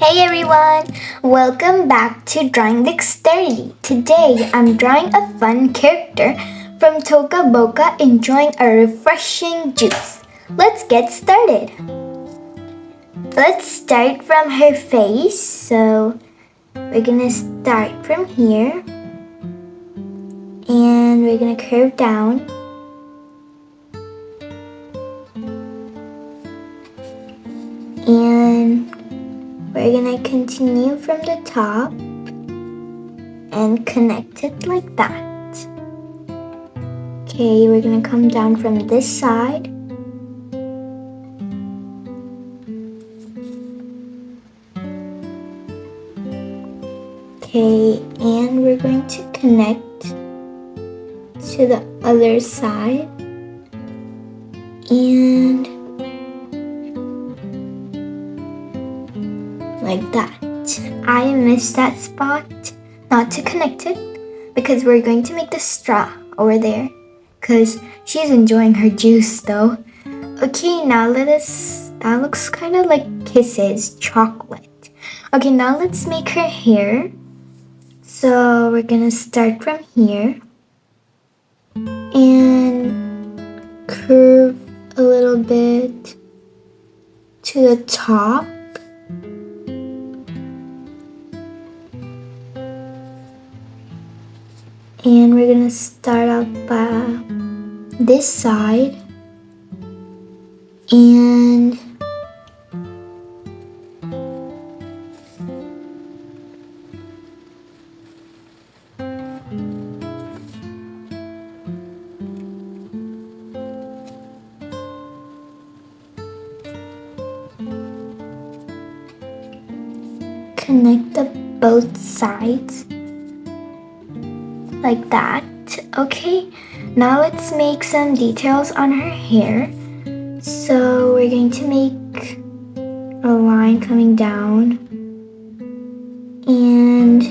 Hey everyone! Welcome back to Drawing Dexterity. Today I'm drawing a fun character from Toca Boca enjoying a refreshing juice. Let's get started. Let's start from her face. So we're gonna start from here and we're gonna curve down. And we're gonna continue from the top and connect it like that. Okay, we're gonna come down from this side. Okay, and we're going to connect to the other side. And like that. I missed that spot not to connect it because we're going to make the straw over there because she's enjoying her juice though. Okay, now that looks kind of like kisses, chocolate. Okay, now let's make her hair. So we're gonna start from here and curve a little bit to the top. And we're gonna start out by this side and connect both sides like that. Okay, now let's make some details on her hair. So we're going to make a line coming down and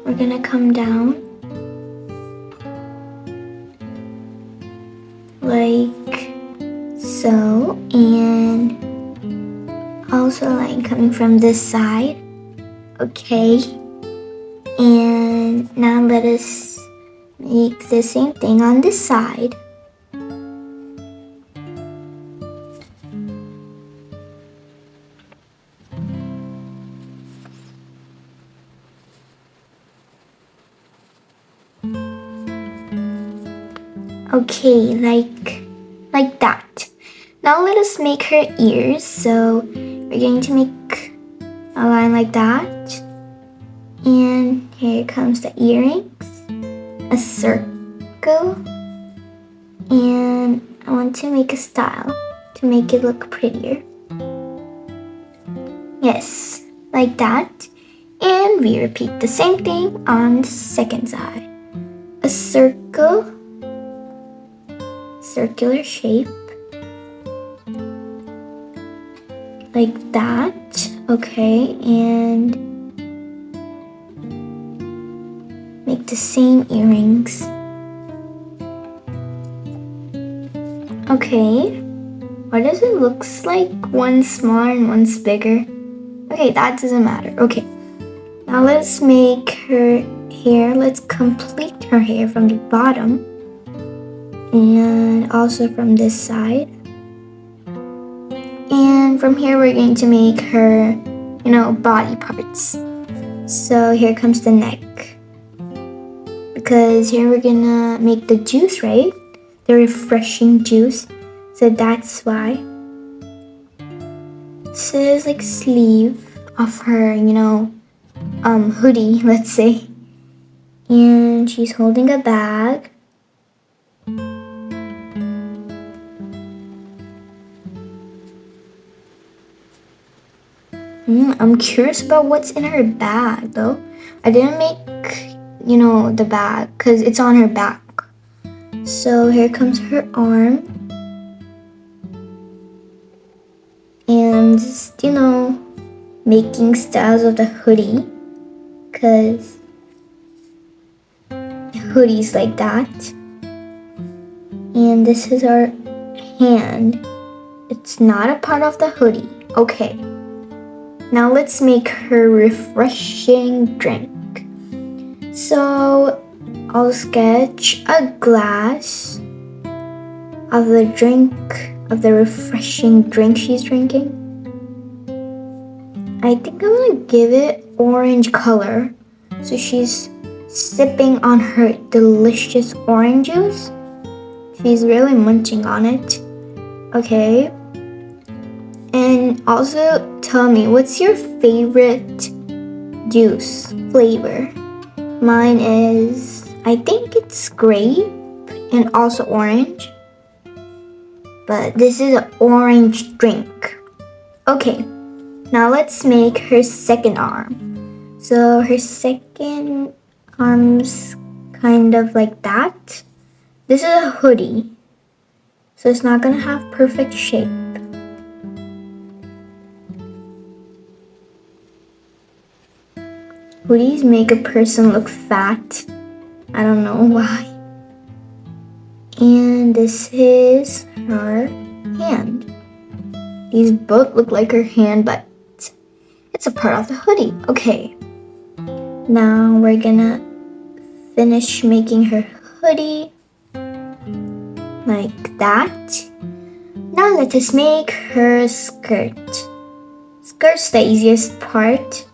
we're gonna come down like so, and also a line coming from this side. Okay, and now let us make the same thing on this side. Okay, like that. Now let us make her ears. So we're going to make a line like that. And here comes the earrings, a circle, and I want to make a style to make it look prettier. Yes, like that. And we repeat the same thing on the second side. A circle, circular shape, like that. Okay, and make the same earrings. Okay, why does it look like one's smaller and one's bigger? Okay, that doesn't matter. Okay, now let's make her hair. Let's complete her hair from the bottom and also from this side. And from here we're going to make her, body parts. So here comes the neck. Because here we're gonna make the juice, right? The refreshing juice. So that's why. This is like sleeve of her, hoodie, let's say. And she's holding a bag. I'm curious about what's in her bag though. I didn't make the bag because it's on her back. So here comes her arm and just making styles of the hoodie because the hoodie's like that. And this is our hand. it's not a part of the hoodie. Okay. Now let's make her refreshing drink. So I'll sketch a glass of the refreshing drink she's drinking. I think I'm gonna give it orange color. So she's sipping on her delicious orange juice. She's really munching on it. Okay. And also tell me, what's your favorite juice flavor? Mine is, I think it's grape and also orange. But this is an orange drink. Okay, now let's make her second arm. So her second arm's kind of like that. This is a hoodie, so it's not gonna have perfect shape. Hoodies make a person look fat. I don't know why. And this is her hand. These both look like her hand, but it's a part of the hoodie. Okay. Now we're gonna finish making her hoodie like that. Now let us make her skirt. Skirt's the easiest part.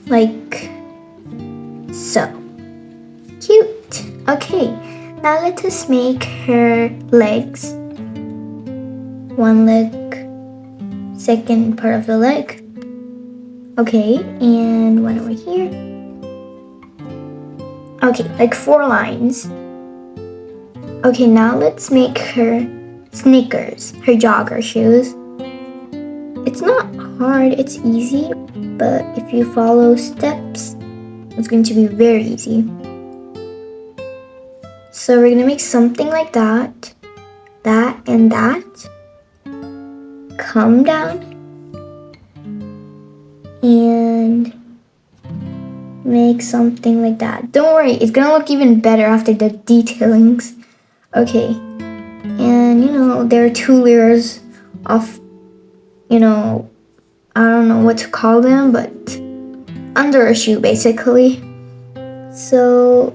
Like so. Cute. Okay, now let us make her legs. One leg, second part of the leg. Okay, and one over here. Okay, like 4 lines. Okay, now let's make her sneakers, her jogger shoes. It's not hard, it's easy, but if you follow steps, it's going to be very easy. So we're gonna make something like that, that, and that. Come down and make something like that. Don't worry, it's gonna look even better after the detailings. Okay, and there are 2 layers of, I don't know what to call them, but under a shoe basically. So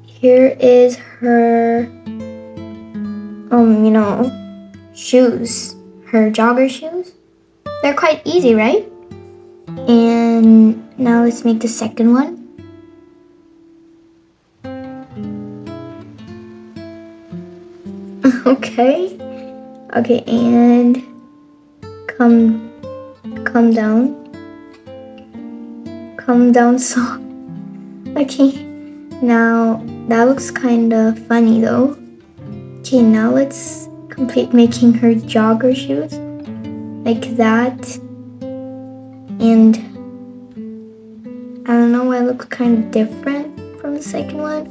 here is her, shoes, her jogger shoes. They're quite easy, right? And now let's make the second one. Okay, and come down so. Okay, now that looks kind of funny though. Okay, now let's complete making her jogger shoes like that. And I don't know why it looks kind of different from the second one,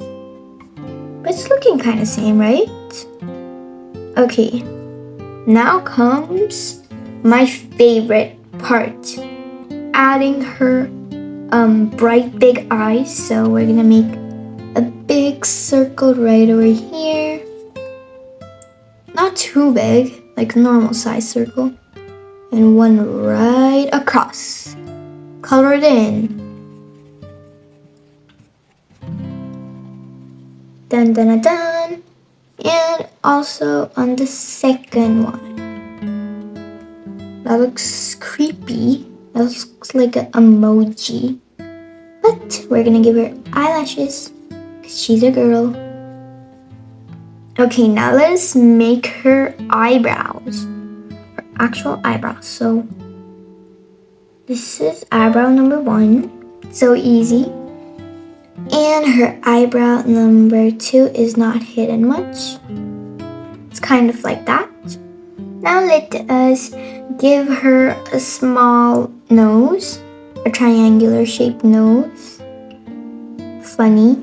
but it's looking kind of same, right? Okay, now comes my favorite part, adding her bright big eyes. So we're gonna make a big circle right over here, not too big, like a normal size circle, and one right across. Color it in. Dun dun dun dun. And also on the second one. That looks creepy. That looks like an emoji. But we're gonna give her eyelashes because she's a girl. Okay, now let's make her eyebrows. Her actual eyebrows. So this is eyebrow number 1. So easy. And her eyebrow number 2 is not hidden much. It's kind of like that. Now let us give her a small nose, a triangular shaped nose. Funny,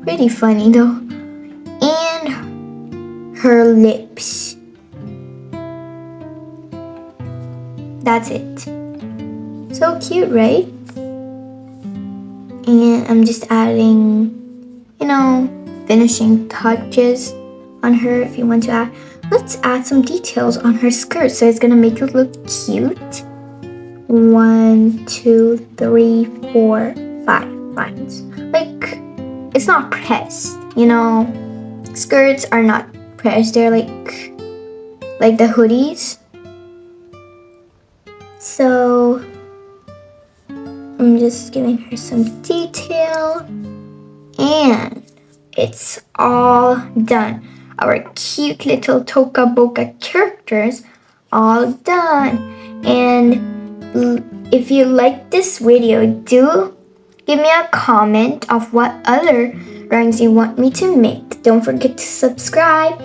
pretty funny though. And her lips. That's it. So cute, right? And I'm just adding, finishing touches on her if you want to add. Let's add some details on her skirt so it's gonna make it look cute. 1, 2, 3, 4, 5 lines. Like, it's not pressed, you know. Skirts are not pressed, they're like the hoodies. So I'm just giving her some detail, and it's all done. Our cute little Toca Boca characters all done. And if you like this video, do give me a comment of what other drawings you want me to make. Don't forget to subscribe,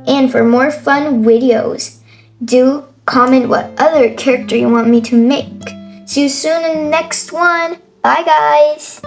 and for more fun videos, do comment what other character you want me to make. See you soon in the next one. Bye guys!